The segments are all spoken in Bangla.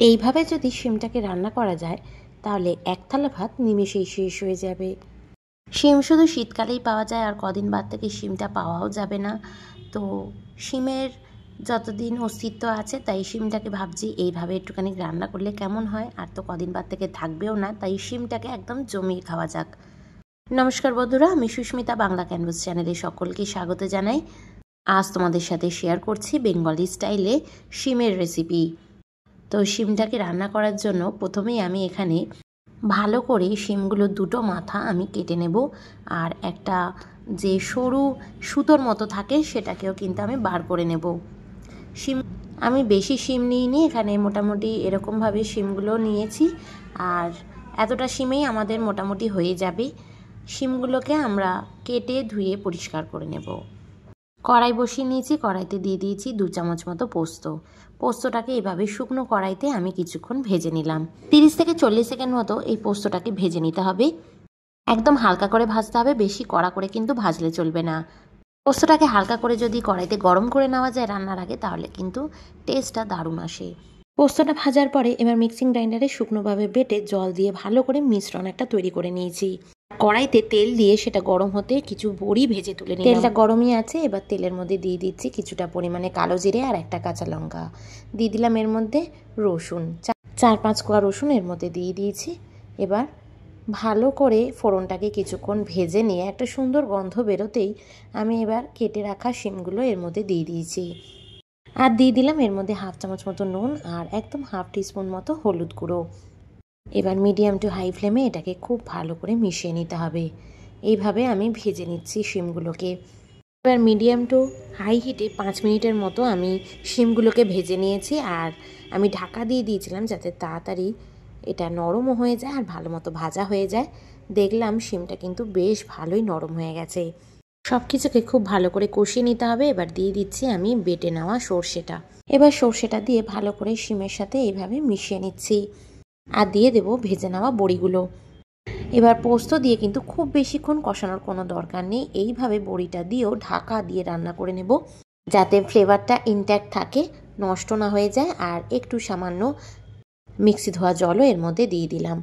এইভাবে যদি শিমটাকে রান্না করা যায় তাহলে এক থালা ভাত নিমেষেই শেষ হয়ে যাবে। শিম শুধু শীতকালেই পাওয়া যায়, আর কদিন বাদ থেকে শিমটা পাওয়াও যাবে না। তো শিমের যতদিন অস্তিত্ব আছে তাই শিমটাকে ভাবছি এইভাবে একটুখানি রান্না করলে কেমন হয়, আর তো কদিন বাদ থেকে থাকবেও না, তাই শিমটাকে একদম জমিয়ে খাওয়া যাক। নমস্কার বন্ধুরা, আমি সুস্মিতা বাংলা ক্যানভাস চ্যানেলে সকলকে স্বাগত জানাই। আজ তোমাদের সাথে শেয়ার করছি বেঙ্গলি স্টাইলে শিমের রেসিপি। তো শিমটাকে রান্না করার জন্য প্রথমেই আমি এখানে ভালো করে শিমগুলো দুটো মাথা আমি কেটে নেব, আর একটা যে সরু সুতোর মতো থাকে সেটাকেও কিন্তু আমি বার করে নেব। শিম আমি বেশি শিম নিইনি, এখানে মোটামুটি এরকমভাবে শিমগুলো নিয়েছি, আর এতটা শিমেই আমাদের মোটামুটি হয়ে যাবে। শিমগুলোকে আমরা কেটে ধুয়ে পরিষ্কার করে নেব। কড়াই বসিয়ে নিয়েছি, কড়াইতে দিয়ে দিয়েছি 2 চামচ মতো পোস্ত। পোস্তটাকে এভাবে শুকনো কড়াইতে আমি কিছুক্ষণ ভেজে নিলাম। 30 থেকে 40 সেকেন্ড মতো এই পোস্তটাকে ভেজে নিতে হবে। একদম হালকা করে ভাজতে হবে, বেশি কড়া করে কিন্তু ভাজলে চলবে না। পোস্তটাকে হালকা করে যদি কড়াইতে গরম করে নেওয়া যায় রান্নার আগে, তাহলে কিন্তু টেস্টটা দারুণ আসে। পোস্তটা ভাজার পরে এবার মিক্সিং গ্রাইন্ডারে শুকনোভাবে বেটে জল দিয়ে ভালো করে মিশ্রণ একটা তৈরি করে নিয়েছি। কড়াইতে তেল দিয়ে সেটা গরম হতে কিছু বড়ি ভেজে তুলে নিলাম। তেলটা গরমই আছে, এবার তেলের মধ্যে দিয়ে দিচ্ছি কিছুটা পরিমাণে কালো জিরে আর একটা কাঁচা লঙ্কা। দিয়ে দিলাম এর মধ্যে রসুন, 4-5 কোয়া রসুন এর মধ্যে দিয়ে দিয়েছি। এবার ভালো করে ফোড়নটাকে কিছুক্ষণ ভেজে নিয়ে একটা সুন্দর গন্ধ বেরোতেই আমি এবার কেটে রাখা শিমগুলো এর মধ্যে দিয়ে দিয়েছি, আর দিয়ে দিলাম এর মধ্যে 1/2 চামচ মতো নুন আর একদম 1/2 টিস্পুন মতো হলুদ গুঁড়ো। এবার মিডিয়াম টু হাই ফ্লেমে এটাকে খুব ভালো করে মিশিয়ে নিতে হবে। এইভাবে আমি ভেজে নিচ্ছি শিমগুলোকে। এবার মিডিয়াম টু হাই হিটে 5 মিনিটের মতো আমি শিমগুলোকে ভেজে নিয়েছি, আর আমি ঢাকা দিয়ে দিয়েছিলাম যাতে তাড়াতাড়ি এটা নরমও হয়ে যায় আর ভালো মতো ভাজা হয়ে যায়। দেখলাম শিমটা কিন্তু বেশ ভালোই নরম হয়ে গেছে। সব কিছুকে খুব ভালো করে কষিয়ে নিতে হবে। এবার দিয়ে দিচ্ছি আমি বেটে নেওয়া সর্ষেটা। এবার সর্ষেটা দিয়ে ভালো করে শিমের সাথে এইভাবে মিশিয়ে নিচ্ছি, আর দিয়ে দেব ভেজে নেওয়া বড়িগুলো। এবার পোস্ত দিয়ে কিন্তু খুব বেশিক্ষণ কষানোর কোনো দরকার নেই, এইভাবে বড়িটা দিয়েও ঢাকা দিয়ে রান্না করে নেব যাতে ফ্লেভারটা ইনট্যাক্ট থাকে, নষ্ট না হয়ে যায়। আর একটু সামান্য মিক্সি ধোয়া জলও এর মধ্যে দিয়ে দিলাম।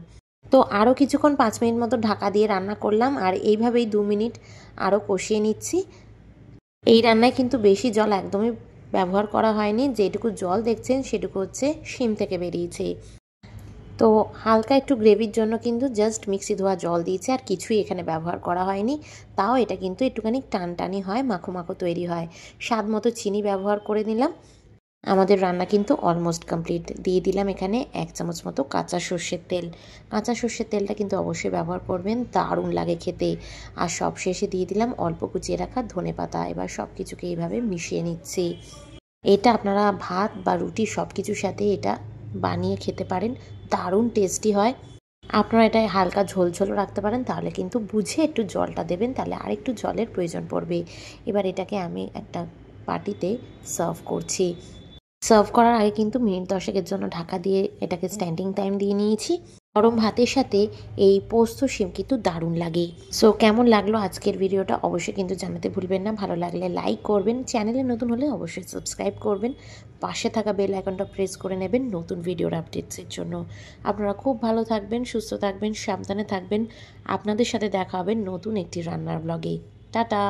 তো আরও কিছুক্ষণ 5 মিনিট মতো ঢাকা দিয়ে রান্না করলাম, আর এইভাবেই 2 মিনিট আরও কষিয়ে নিচ্ছি। এই রান্নায় কিন্তু বেশি জল একদমই ব্যবহার করা হয়নি, যেটুকু জল দেখছেন সেটুকু হচ্ছে শিম থেকে বেরিয়েছে। তো হালকা একটু গ্রেভির জন্য কিন্তু জাস্ট মিক্সি ধোয়া জল দিয়েছে, আর কিছুই এখানে ব্যবহার করা হয়নি। তাও এটা কিন্তু একটুখানি টানটানি হয়, মাখো মাখো তৈরি হয়। স্বাদ মতো চিনি ব্যবহার করে নিলাম। আমাদের রান্না কিন্তু অলমোস্ট কমপ্লিট। দিয়ে দিলাম এখানে 1 চামচ মতো কাঁচা সর্ষের তেল। কাঁচা সর্ষের তেলটা কিন্তু অবশ্যই ব্যবহার করবেন, দারুণ লাগে খেতে। আর সব শেষে দিয়ে দিলাম অল্প কুচিয়ে রাখা ধনেপাতা। এবার সব কিছুকে এইভাবে মিশিয়ে নিচ্ছি। এটা আপনারা ভাত বা রুটি সব কিছুর সাথে এটা বানিয়ে খেতে পারেন, দারুণ টেস্টি হয়। আপনারা এটা হালকা ঝোল ঝোলও রাখতে পারেন, তাহলে কিন্তু বুঝে একটু জলটা দেবেন, তাহলে আরেকটু জলের প্রয়োজন পড়বে। এবার এটাকে আমি একটা বাটিতে সার্ভ করছি। সার্ভ করার আগে কিন্তু মিনিট 10-এর জন্য ঢাকা দিয়ে এটাকে স্ট্যান্ডিং টাইম দিয়ে নিয়েছি। গরম ভাতের সাথে এই পোস্ত শিম কিন্তু দারুণ লাগে। সো কেমন লাগলো আজকের ভিডিওটা অবশ্যই কিন্তু জানাতে ভুলবেন না। ভালো লাগলে লাইক করবেন, চ্যানেলে নতুন হলে অবশ্যই সাবস্ক্রাইব করবেন, পাশে থাকা বেল আইকনটা প্রেস করে নেবেন নতুন ভিডিওর আপডেটসের জন্য। আপনারা খুব ভালো থাকবেন, সুস্থ থাকবেন, সাবধানে থাকবেন। আপনাদের সাথে দেখা হবে নতুন একটি রান্নার ব্লগে। টাটা।